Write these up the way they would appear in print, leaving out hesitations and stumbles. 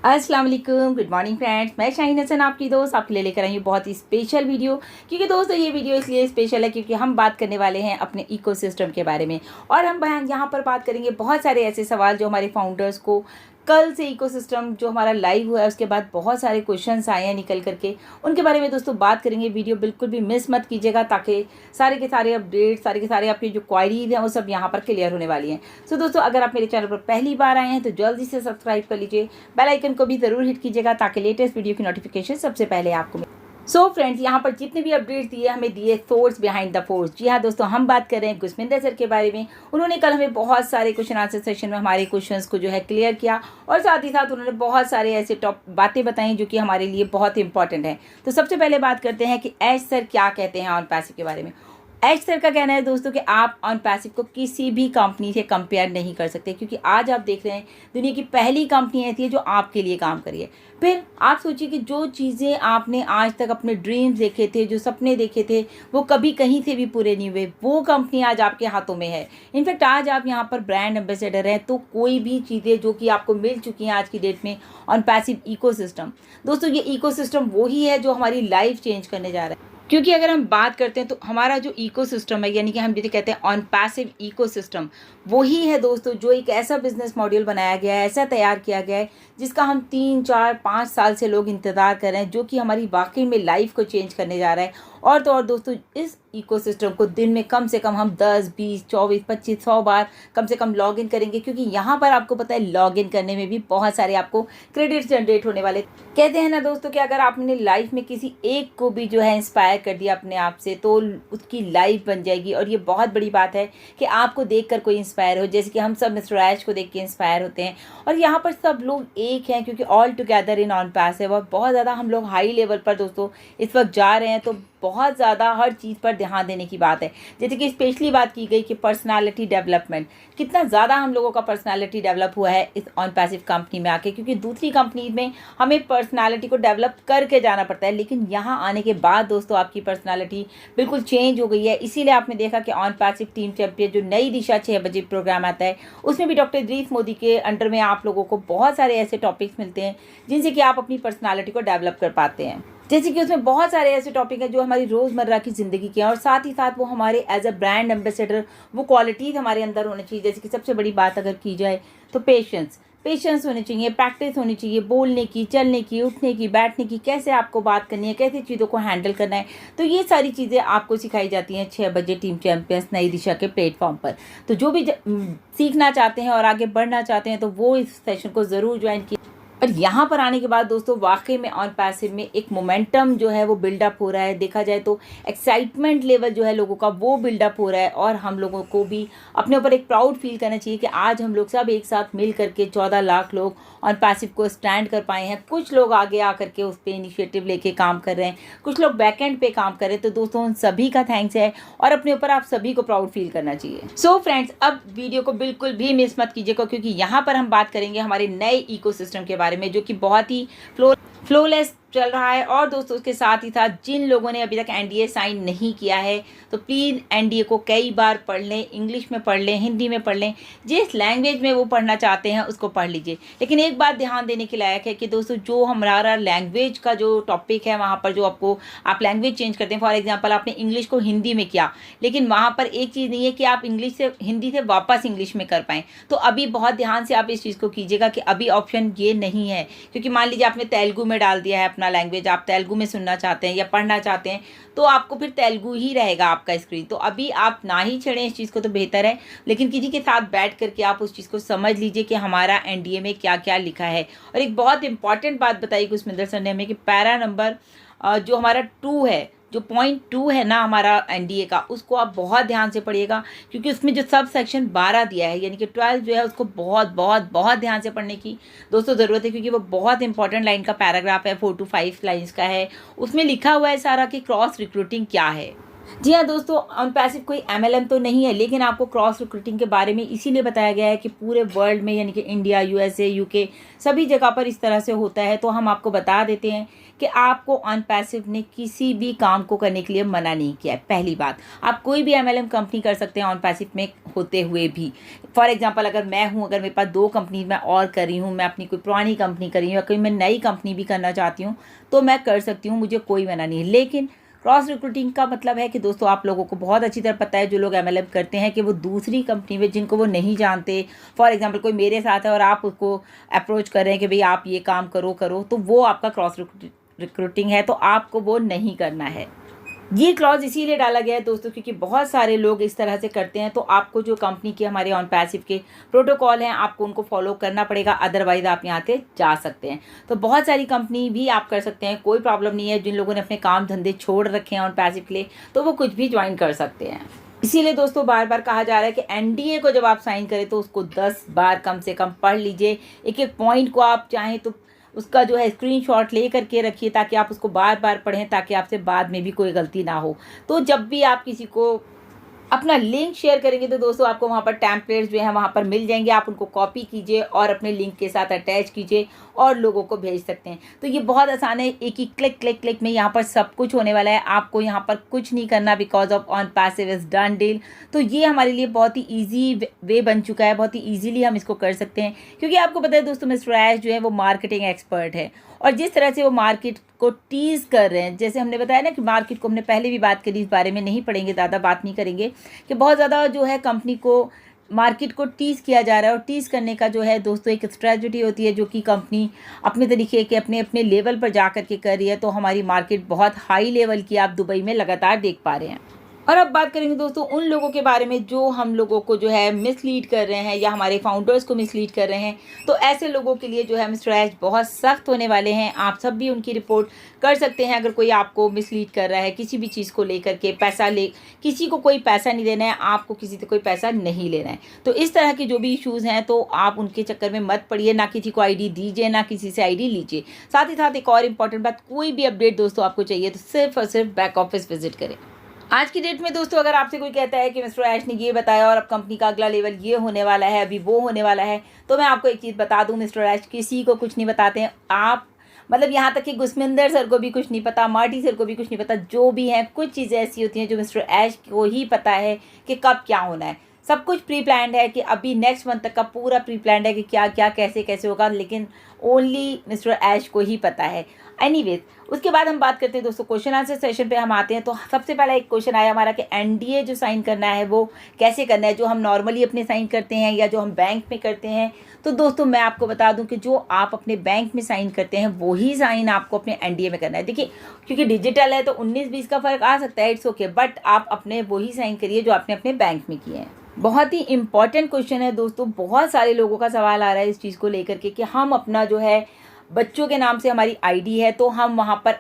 अस्सलाम वालेकुम, good morning friends. मैं शाहीन हसन आपकी दोस्त आपके लिए लेकर आई हूँ बहुत ही स्पेशल वीडियो। क्योंकि दोस्तों ये वीडियो इसलिए स्पेशल है क्योंकि हम बात करने वाले हैं अपने इकोसिस्टम के बारे में। और हम यहाँ पर बात करेंगे बहुत सारे ऐसे सवाल जो हमारे फाउंडर्स को कल से इकोसिस्टम जो हमारा लाइव हुआ है उसके बाद बहुत सारे क्वेश्चंस आए हैं निकल करके, उनके बारे में दोस्तों बात करेंगे। वीडियो बिल्कुल भी मिस मत कीजिएगा ताकि सारे के सारे अपडेट, सारे के सारे आपकी जो क्वारीज हैं वो सब यहाँ पर क्लियर होने वाली हैं। सो दोस्तों अगर आप मेरे चैनल पर पहली बार आए हैं तो जल्दी से सब्सक्राइब कर लीजिए, बेल आइकन को भी ज़रूर हिट कीजिएगा ताकि लेटेस्ट वीडियो की नोटिफिकेशन सबसे पहले आपको मिले। सो फ्रेंड्स, यहाँ पर जितने भी अपडेट्स दिए हमें दिए सोर्स बिहाइंड द फोर्स। जी हाँ दोस्तों, हम बात कर रहे हैं गुरसमिंदर सर के बारे में। उन्होंने कल हमें बहुत सारे क्वेश्चन आंसर सेशन में हमारे क्वेश्चंस को जो है क्लियर किया और साथ ही साथ उन्होंने बहुत सारे ऐसे टॉप बातें बताई जो कि हमारे लिए बहुत इंपॉर्टेंट है। तो सबसे पहले बात करते हैं कि एच सर क्या कहते हैं ऑन पैसिव के बारे में। एच सर का कहना है दोस्तों कि आप ऑन पैसिव को किसी भी कंपनी से कंपेयर नहीं कर सकते, क्योंकि आज आप देख रहे हैं दुनिया की पहली कंपनी ऐसी है जो आपके लिए काम करी है। फिर आप सोचिए कि जो चीज़ें आपने आज तक अपने ड्रीम्स देखे थे, जो सपने देखे थे, वो कभी कहीं से भी पूरे नहीं हुए, वो कंपनी आज आपके हाथों में है। इनफैक्ट आज आप यहाँ पर ब्रांड एम्बेसडर हैं, तो कोई भी चीज़ें जो कि आपको मिल चुकी हैं आज की डेट में ऑन पैसिव इकोसिस्टम, दोस्तों ये इकोसिस्टम वही है जो हमारी लाइफ चेंज करने जा रहा है। क्योंकि अगर हम बात करते हैं तो हमारा जो इकोसिस्टम है, यानी कि हम जिसे कहते हैं ऑन पैसिव इकोसिस्टम, वही है दोस्तों जो एक ऐसा बिजनेस मॉड्यूल बनाया गया है, ऐसा तैयार किया गया है जिसका हम 3, 4, 5 साल से लोग इंतज़ार कर रहे हैं, जो कि हमारी वाकई में लाइफ को चेंज करने जा रहा है। और तो और दोस्तों इस इकोसिस्टम को दिन में कम से कम हम 10, 20, 24, 25, 100 बार कम से कम लॉगिन करेंगे, क्योंकि यहाँ पर आपको पता है लॉगिन करने में भी बहुत सारे आपको क्रेडिट्स जनरेट होने वाले। कहते हैं ना दोस्तों कि अगर आपने लाइफ में किसी एक को भी जो है इंस्पायर कर दिया अपने आप से तो उसकी लाइफ बन जाएगी। और ये बहुत बड़ी बात है कि आपको देखकर कोई इंस्पायर हो, जैसे कि हम सब मिस्टर ऐश को देख के इंस्पायर होते हैं। और यहाँ पर सब लोग एक हैं क्योंकि all together in on passive, और बहुत ज़्यादा हम लोग हाई लेवल पर दोस्तों इस वक्त जा रहे हैं। तो बहुत ज़्यादा हर चीज़ पर ध्यान देने की बात है, जैसे कि स्पेशली बात की गई कि पर्सनालिटी डेवलपमेंट, कितना ज़्यादा हम लोगों का पर्सनालिटी डेवलप हुआ है इस ऑन पैसिव कंपनी में आके। क्योंकि दूसरी कंपनी में हमें पर्सनालिटी को डेवलप करके जाना पड़ता है, लेकिन यहाँ आने के बाद दोस्तों आपकी पर्सनालिटी बिल्कुल चेंज हो गई है। इसीलिए आपने देखा कि ऑन पैसिव टीम चैंपियन जो नई दिशा 6 बजे प्रोग्राम आता है, उसमें भी डॉक्टर इदरीस मोदी के अंडर में आप लोगों को बहुत सारे ऐसे टॉपिक्स मिलते हैं जिनसे कि आप अपनी पर्सनालिटी को डेवलप कर पाते हैं। जैसे कि उसमें बहुत सारे ऐसे टॉपिक हैं जो हमारी रोज़मर्रा की ज़िंदगी के हैं, और साथ ही साथ वो हमारे एज अ ब्रांड एम्बेसडर वो क्वालिटीज़ हमारे अंदर होनी चाहिए। जैसे कि सबसे बड़ी बात अगर की जाए तो पेशेंस होनी चाहिए, प्रैक्टिस होनी चाहिए बोलने की, चलने की, उठने की, बैठने की, कैसे आपको बात करनी है, कैसे चीज़ों को हैंडल करना है। तो ये सारी चीज़ें आपको सिखाई जाती हैं 6 बजे टीम चैंपियंस नई दिशा के प्लेटफॉर्म पर। तो जो भी सीखना चाहते हैं और आगे बढ़ना चाहते हैं तो वो इस सेशन को ज़रूर ज्वाइन किए। और यहाँ पर आने के बाद दोस्तों वाकई में ऑन पैसिव में एक मोमेंटम जो है वो बिल्डअप हो रहा है। देखा जाए तो एक्साइटमेंट लेवल जो है लोगों का वो बिल्डअप हो रहा है, और हम लोगों को भी अपने ऊपर एक प्राउड फील करना चाहिए कि आज हम लोग सब एक साथ मिल करके 14 लाख लोग ऑन पैसिव को स्टैंड कर पाए हैं। कुछ लोग आगे आकर के उस पर इनिशिएटिव लेके काम कर रहे हैं, कुछ लोग बैकएंड पे काम कर रहे हैं। तो दोस्तों उन सभी का थैंक्स है और अपने ऊपर आप सभी को प्राउड फील करना चाहिए। सो फ्रेंड्स, अब वीडियो को बिल्कुल भी मिस मत कीजिएगा, क्योंकि यहाँ पर हम बात करेंगे हमारे नए इकोसिस्टम के बारे में जो कि बहुत ही फ्लोलेस चल रहा है। और दोस्तों उसके साथ ही साथ जिन लोगों ने अभी तक एनडीए साइन नहीं किया है तो प्लीज़ एनडीए को कई बार पढ़ लें, इंग्लिश में पढ़ लें, हिंदी में पढ़ लें, जिस लैंग्वेज में वो पढ़ना चाहते हैं उसको पढ़ लीजिए। लेकिन एक बात ध्यान देने के लायक है कि दोस्तों जो हमारा लैंग्वेज का जो टॉपिक है वहाँ पर जो आपको आप लैंग्वेज चेंज करते हैं, फॉर एग्जाम्पल आपने इंग्लिश को हिंदी में किया, लेकिन वहाँ पर एक चीज़ नहीं है कि आप इंग्लिश से हिंदी से वापस इंग्लिश में कर पाएँ। तो अभी बहुत ध्यान से आप इस चीज़ को कीजिएगा कि अभी ऑप्शन ये नहीं है, क्योंकि मान लीजिए आपने तेलुगु में डाल दिया है अपना लैंग्वेज, आप तेलुगु में सुनना चाहते हैं या पढ़ना चाहते हैं तो आपको फिर तेलुगु ही रहेगा आपका स्क्रीन। तो अभी आप ना ही छेड़ें इस चीज़ को तो बेहतर है, लेकिन किसी के साथ बैठ करके आप उस चीज़ को समझ लीजिए कि हमारा एनडीए में क्या क्या लिखा है। और एक बहुत इंपॉर्टेंट बात बताई गुरसमिंदर सर ने हमें कि पैरा नंबर जो हमारा 2 है, जो पॉइंट 2 है ना हमारा एनडीए का, उसको आप बहुत ध्यान से पढ़िएगा, क्योंकि उसमें जो सब सेक्शन 12 दिया है यानी कि 12 जो है उसको बहुत बहुत बहुत ध्यान से पढ़ने की दोस्तों ज़रूरत है, क्योंकि वो बहुत इंपॉर्टेंट लाइन का पैराग्राफ है, 4 to 5 लाइन्स का है। उसमें लिखा हुआ है सारा कि क्रॉस रिक्रूटिंग क्या है। जी हाँ दोस्तों, ऑन पैसिव कोई एमएलएम तो नहीं है, लेकिन आपको क्रॉस रिक्रूटिंग के बारे में इसीलिए बताया गया है कि पूरे वर्ल्ड में यानी कि इंडिया, यूएसए, यूके सभी जगह पर इस तरह से होता है। तो हम आपको बता देते हैं कि आपको ऑन पैसिव ने किसी भी काम को करने के लिए मना नहीं किया है। पहली बात, आप कोई भी एमएलएम कंपनी कर सकते हैं ऑन पैसिव में होते हुए भी। फॉर एग्जांपल, अगर मैं हूँ, अगर मेरे पास 2 कंपनी मैं और कर रही हूँ, मैं अपनी कोई पुरानी कंपनी कर रही हूँ या कोई मैं नई कंपनी भी करना चाहती हूँ, तो मैं कर सकती हूँ, मुझे कोई मना नहीं है। लेकिन क्रॉस रिक्रूटिंग का मतलब है कि दोस्तों, आप लोगों को बहुत अच्छी तरह पता है, जो लोग एमएलएम करते हैं, कि वो दूसरी कंपनी में जिनको वो नहीं जानते, फॉर एग्जांपल कोई मेरे साथ है और आप उसको अप्रोच कर रहे हैं कि भाई आप ये काम करो तो वो आपका क्रॉस रिक्रूटिंग है, तो आपको वो नहीं करना है। ये क्लॉज इसीलिए डाला गया है दोस्तों, क्योंकि बहुत सारे लोग इस तरह से करते हैं। तो आपको जो कंपनी के हमारे ऑन पैसिव के प्रोटोकॉल हैं, आपको उनको फॉलो करना पड़ेगा, अदरवाइज आप यहाँ से जा सकते हैं। तो बहुत सारी कंपनी भी आप कर सकते हैं, कोई प्रॉब्लम नहीं है। जिन लोगों ने अपने काम धंधे छोड़ रखे हैं ऑन पैसिव के लिए, तो वो कुछ भी ज्वाइन कर सकते हैं। इसीलिए दोस्तों, बार बार कहा जा रहा है कि एनडीए को जब आप साइन करें तो उसको 10 बार कम से कम पढ़ लीजिए। एक एक पॉइंट को आप चाहें तो उसका जो है स्क्रीनशॉट ले करके रखिए, ताकि आप उसको बार बार पढ़ें, ताकि आपसे बाद में भी कोई गलती ना हो। तो जब भी आप किसी को अपना लिंक शेयर करेंगे तो दोस्तों, आपको वहाँ पर टेम्पलेट्स जो हैं वहाँ पर मिल जाएंगे। आप उनको कॉपी कीजिए और अपने लिंक के साथ अटैच कीजिए और लोगों को भेज सकते हैं। तो ये बहुत आसान है, एक ही क्लिक में यहाँ पर सब कुछ होने वाला है। आपको यहाँ पर कुछ नहीं करना, because of on passive is done deal. तो ये हमारे लिए बहुत ही ईजी वे बन चुका है, बहुत ही ईजीली हम इसको कर सकते हैं। क्योंकि आपको पता है दोस्तों, मिस्टर ऐश जो है वो मार्केटिंग एक्सपर्ट है, और जिस तरह से वो मार्केट को टीज़ कर रहे हैं, जैसे हमने बताया ना कि मार्केट को हमने पहले भी बात करी, इस बारे में नहीं पढ़ेंगे, ज़्यादा बात नहीं करेंगे, कि बहुत ज़्यादा जो है कंपनी को मार्केट को टीज़ किया जा रहा है। और टीज़ करने का जो है दोस्तों एक स्ट्रेटजी होती है, जो कि कंपनी अपने तरीके के अपने अपने लेवल पर जा कर के कर रही है। तो हमारी मार्केट बहुत हाई लेवल की आप दुबई में लगातार देख पा रहे हैं। और अब बात करेंगे दोस्तों उन लोगों के बारे में जो हम लोगों को जो है मिसलीड कर रहे हैं, या हमारे फाउंडर्स को मिसलीड कर रहे हैं। तो ऐसे लोगों के लिए जो है मिस्टर ऐश बहुत सख्त होने वाले हैं। आप सब भी उनकी रिपोर्ट कर सकते हैं। अगर कोई आपको मिसलीड कर रहा है किसी भी चीज़ को लेकर के, किसी को कोई पैसा नहीं देना है, आपको किसी से कोई पैसा नहीं लेना है। तो इस तरह के जो भी इशूज़ हैं, तो आप उनके चक्कर में मत पड़िए। ना किसी को आईडी दीजिए, ना किसी से आईडी लीजिए। साथ ही साथ एक और इम्पॉर्टेंट बात, कोई भी अपडेट दोस्तों आपको चाहिए तो सिर्फ और सिर्फ बैक ऑफिस विजिट करें। आज की डेट में दोस्तों, अगर आपसे कोई कहता है कि मिस्टर ऐश ने ये बताया और अब कंपनी का अगला लेवल ये होने वाला है, अभी वो होने वाला है, तो मैं आपको एक चीज़ बता दूं, मिस्टर ऐश किसी को कुछ नहीं बताते हैं। आप मतलब यहाँ तक कि गुस्मिंदर सर को भी कुछ नहीं पता, मार्टी सर को भी कुछ नहीं पता। जो भी हैं, कुछ चीज़ें ऐसी होती हैं जो मिस्टर ऐश को ही पता है कि कब क्या होना है। सब कुछ प्री प्लान्ड है, कि अभी नेक्स्ट मंथ तक का पूरा प्री प्लान्ड है कि क्या क्या कैसे कैसे होगा, लेकिन ओनली मिस्टर ऐश को ही पता है। एनीवेज, उसके बाद हम बात करते हैं दोस्तों क्वेश्चन आंसर सेशन पे हम आते हैं। तो सबसे पहला एक क्वेश्चन आया हमारा कि एनडीए जो साइन करना है वो कैसे करना है, जो हम नॉर्मली अपने साइन करते हैं या जो हम बैंक में करते हैं। तो दोस्तों मैं आपको बता दूं कि जो आप अपने बैंक में साइन करते हैं वही साइन आपको अपने एनडीए में करना है। देखिए, क्योंकि डिजिटल है तो 19-20 का फ़र्क आ सकता है, इट्स ओके, बट आप अपने वही साइन करिए जो आपने अपने बैंक में किए हैं। बहुत ही इंपॉर्टेंट क्वेश्चन है दोस्तों। बहुत सारे लोगों का सवाल आ रहा है इस चीज़ को लेकर के कि हम अपना जो है बच्चों के नाम से हमारी आईडी है, तो हम वहाँ पर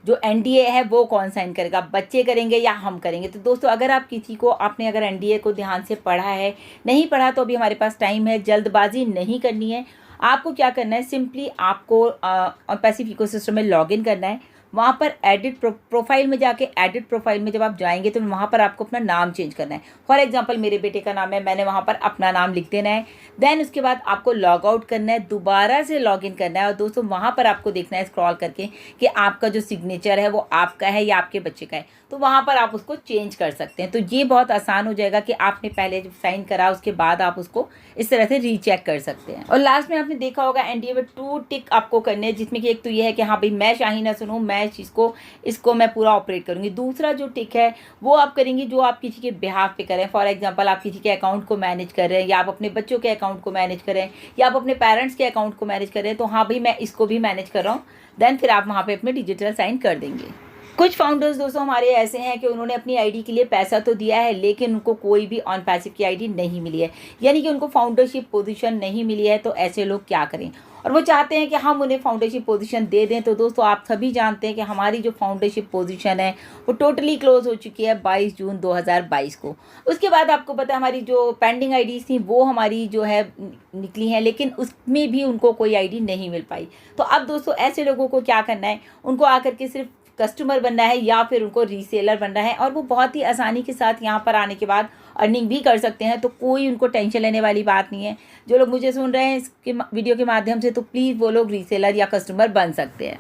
जो एनडीए है वो कौन साइन करेगा, बच्चे करेंगे या हम करेंगे। तो दोस्तों, अगर आप किसी को आपने अगर एनडीए को ध्यान से पढ़ा है, नहीं पढ़ा तो अभी हमारे पास टाइम है, जल्दबाजी नहीं करनी है। आपको क्या करना है, सिंपली आपको पैसिव इकोसिस्टम में लॉगिन करना है। वहाँ पर एडिट प्रोफाइल में जाके, एडिट प्रोफाइल में जब आप जाएंगे तो वहाँ पर आपको अपना नाम चेंज करना है। फॉर एग्जांपल मेरे बेटे का नाम है, मैंने वहाँ पर अपना नाम लिख देना है। देन उसके बाद आपको लॉग आउट करना है, दोबारा से लॉगिन करना है। और दोस्तों वहाँ पर आपको देखना है स्क्रॉल करके कि आपका जो सिग्नेचर है वो आपका है या आपके बच्चे का है। तो वहाँ पर आप उसको चेंज कर सकते हैं। तो ये बहुत आसान हो जाएगा कि आपने पहले जब साइन करा उसके बाद आप उसको इस तरह से रीचेक कर सकते हैं। और लास्ट में आपने देखा होगा एनडीए में 2 टिक आपको करने हैं, जिसमें कि एक तो ये है कि हाँ भाई मैं शाहीना सुनूँ, मैं इस चीज़ को इसको मैं पूरा ऑपरेट करूँगी। दूसरा जो टिक है वो आप करेंगी जो आप किसी के बिहाफ पे करें। फॉर एग्जांपल, आप किसी के अकाउंट को मैनेज कर रहे हैं, या आप अपने बच्चों के अकाउंट को मैनेज करें, या आप अपने पेरेंट्स के अकाउंट को मैनेज कर रहे हैं, तो हाँ भाई मैं इसको भी मैनेज कर रहा हूँ। देन फिर आप वहाँ पर अपने डिजिटल साइन कर देंगे। कुछ फाउंडर्स दोस्तों हमारे ऐसे हैं कि उन्होंने अपनी आईडी के लिए पैसा तो दिया है, लेकिन उनको कोई भी ऑन पैसिव की आईडी नहीं मिली है, यानी कि उनको फाउंडरशिप पोजीशन नहीं मिली है। तो ऐसे लोग क्या करें, और वो चाहते हैं कि हम उन्हें फाउंडरशिप पोजीशन दे दें। तो दोस्तों आप सभी जानते हैं कि हमारी जो फाउंडरशिप पोजीशन है वो टोटली क्लोज हो चुकी है 22 जून 2022 को। उसके बाद आपको पता है हमारी जो पेंडिंग आईडीज़ थी वो हमारी जो है निकली हैं, लेकिन उसमें भी उनको कोई आईडी नहीं मिल पाई। तो अब दोस्तों ऐसे लोगों को क्या करना है, उनको आकर के सिर्फ कस्टमर बनना है या फिर उनको रीसेलर बनना है, और वो बहुत ही आसानी के साथ यहाँ पर आने के बाद अर्निंग भी कर सकते हैं। तो कोई उनको टेंशन लेने वाली बात नहीं है। जो लोग मुझे सुन रहे हैं इसके वीडियो के माध्यम से, तो प्लीज़ वो लोग रीसेलर या कस्टमर बन सकते हैं।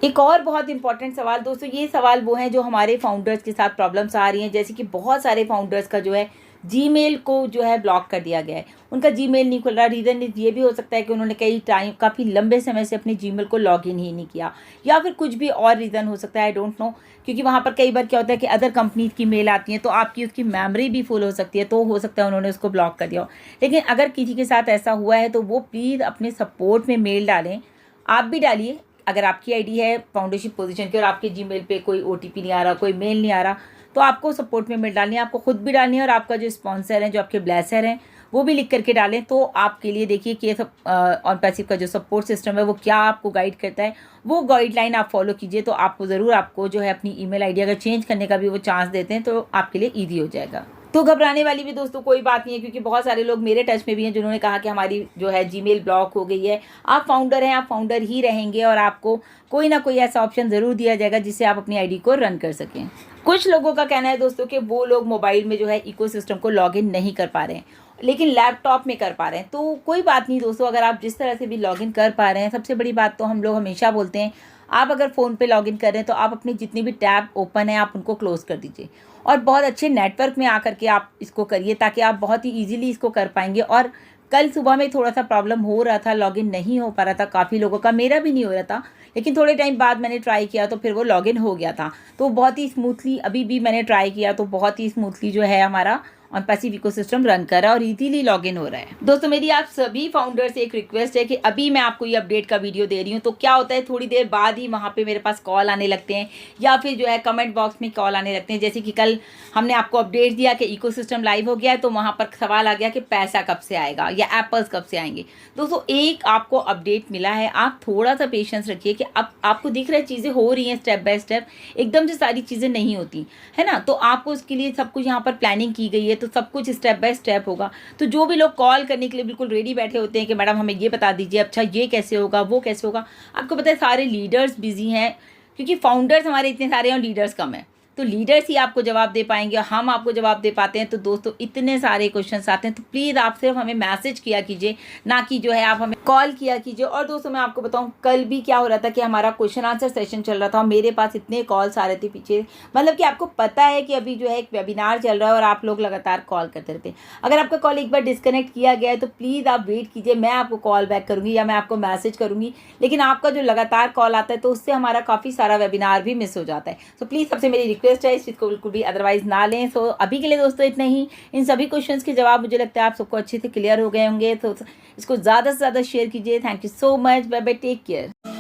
एक और बहुत इंपॉर्टेंट सवाल दोस्तों, ये सवाल वो हैं जो हमारे फाउंडर्स के साथ प्रॉब्लम्स आ रही हैं। जैसे कि बहुत सारे फाउंडर्स का जो है जीमेल को जो है ब्लॉक कर दिया गया है, उनका जीमेल नहीं खुल रहा। रीज़न ये भी हो सकता है कि उन्होंने काफ़ी लंबे समय से अपने जीमेल को लॉगिन ही नहीं किया, या फिर कुछ भी और रीज़न हो सकता है, आई डोंट नो। क्योंकि वहाँ पर कई बार क्या होता है कि अदर कंपनीज की मेल आती हैं, तो आपकी उसकी मेमोरी भी फुल हो सकती है, तो हो सकता है उन्होंने उसको ब्लॉक कर दिया हो। लेकिन अगर किसी के साथ ऐसा हुआ है तो वो प्लीज़ अपने सपोर्ट में मेल डालें, आप भी डालिए। अगर आपकी आईडी है फाउंडरशिप पोजीशन की और आपके जीमेल पे कोई ओटीपी नहीं आ रहा, कोई मेल नहीं आ रहा, तो आपको सपोर्ट में मेल डालनी है, आपको खुद भी डालनी है, और आपका जो स्पॉन्सर है, जो आपके ब्लेसर हैं, वो भी लिख करके डालें। तो आपके लिए देखिए कि ये सब ऑन पैसिव का जो सपोर्ट सिस्टम है वो क्या आपको गाइड करता है, वो गाइडलाइन आप फॉलो कीजिए। तो आपको ज़रूर आपको जो है अपनी ईमेल आईडी अगर चेंज करने का भी वो चांस देते हैं तो आपके लिए ईजी हो जाएगा। तो घबराने वाली भी दोस्तों कोई बात नहीं है, क्योंकि बहुत सारे लोग मेरे टच में भी हैं जिन्होंने कहा कि हमारी जो है जीमेल ब्लॉक हो गई है। आप फाउंडर हैं, आप फाउंडर ही रहेंगे, और आपको कोई ना कोई ऐसा ऑप्शन ज़रूर दिया जाएगा जिससे आप अपनी आईडी को रन कर सकें। कुछ लोगों का कहना है दोस्तों कि वो लोग मोबाइल में जो है इकोसिस्टम को लॉगिन नहीं कर पा रहे हैं, लेकिन लैपटॉप में कर पा रहे हैं। तो कोई बात नहीं दोस्तों, अगर आप जिस तरह से भी लॉगिन कर पा रहे हैं, सबसे बड़ी बात तो हम लोग हमेशा बोलते हैं, आप अगर फ़ोन पे लॉगिन कर रहे हैं तो आप अपनी जितनी भी टैब ओपन है आप उनको क्लोज़ कर दीजिए, और बहुत अच्छे नेटवर्क में आकर के आप इसको करिए, ताकि आप बहुत ही ईजिली इसको कर पाएंगे। और कल सुबह में थोड़ा सा प्रॉब्लम हो रहा था, लॉगिन नहीं हो पा रहा था काफ़ी लोगों का, मेरा भी नहीं हो रहा था, लेकिन थोड़े टाइम बाद मैंने ट्राई किया तो फिर वो लॉगिन हो गया था। तो बहुत ही स्मूथली अभी भी मैंने ट्राई किया तो बहुत ही स्मूथली जो है हमारा ऑन पैसिव इकोसिस्टम रन कर रहा है और इजीली लॉगिन हो रहा है। दोस्तों मेरी आप सभी फाउंडर से एक रिक्वेस्ट है कि अभी मैं आपको ये अपडेट का वीडियो दे रही हूँ, तो क्या होता है थोड़ी देर बाद ही वहाँ पे मेरे पास कॉल आने लगते हैं, या फिर जो है कमेंट बॉक्स में कॉल आने लगते हैं। जैसे कि कल हमने आपको अपडेट दिया कि इकोसिस्टम लाइव हो गया है, तो वहाँ पर सवाल आ गया कि पैसा कब से आएगा या एप्पल्स कब से आएंगे। दोस्तों एक आपको अपडेट मिला है, आप थोड़ा सा पेशेंस रखिए कि अब आपको दिख रहा है चीज़ें हो रही हैं स्टेप बाय स्टेप, एकदम से सारी चीज़ें नहीं होती है ना। तो आपको उसके लिए सब कुछ यहाँ पर प्लानिंग की गई है, तो सब कुछ स्टेप बाय स्टेप होगा। तो जो भी लोग कॉल करने के लिए बिल्कुल रेडी बैठे होते हैं कि मैडम हमें ये बता दीजिए, अच्छा ये कैसे होगा, वो कैसे होगा, आपको पता है सारे लीडर्स बिजी हैं, क्योंकि फाउंडर्स हमारे इतने सारे हैं और लीडर्स कम हैं। तो लीडर्स ही आपको जवाब दे पाएंगे, हम आपको जवाब दे पाते हैं। तो दोस्तों इतने सारे क्वेश्चंस आते हैं, तो प्लीज़ आप सिर्फ हमें मैसेज किया कीजिए, ना कि जो है आप हमें कॉल किया कीजिए। और दोस्तों मैं आपको बताऊं कल भी क्या हो रहा था कि हमारा क्वेश्चन आंसर सेशन चल रहा था, मेरे पास इतने कॉल्स आ रहे थे पीछे, मतलब कि आपको पता है कि अभी जो है एक वेबिनार चल रहा है और आप लोग लगातार कॉल करते रहते हैं। अगर आपका कॉल एक बार डिस्कनेक्ट किया गया है तो प्लीज़ आप वेट कीजिए, मैं आपको कॉल बैक करूँगी या मैं आपको मैसेज करूँगी। लेकिन आपका जो लगातार कॉल आता है तो उससे हमारा काफ़ी सारा वेबिनार भी मिस हो जाता है। तो प्लीज़ सबसे मेरी रिक्वेस्ट है इस चीज़ को बिल्कुल भी अदरवाइज ना लें। सो अभी के लिए दोस्तों इतना ही। इन सभी क्वेश्चंस के जवाब मुझे लगता है आप सबको अच्छे से क्लियर हो गए होंगे, तो इसको ज़्यादा से ज़्यादा शेयर कीजिए। Thank you so much, bye bye, take care.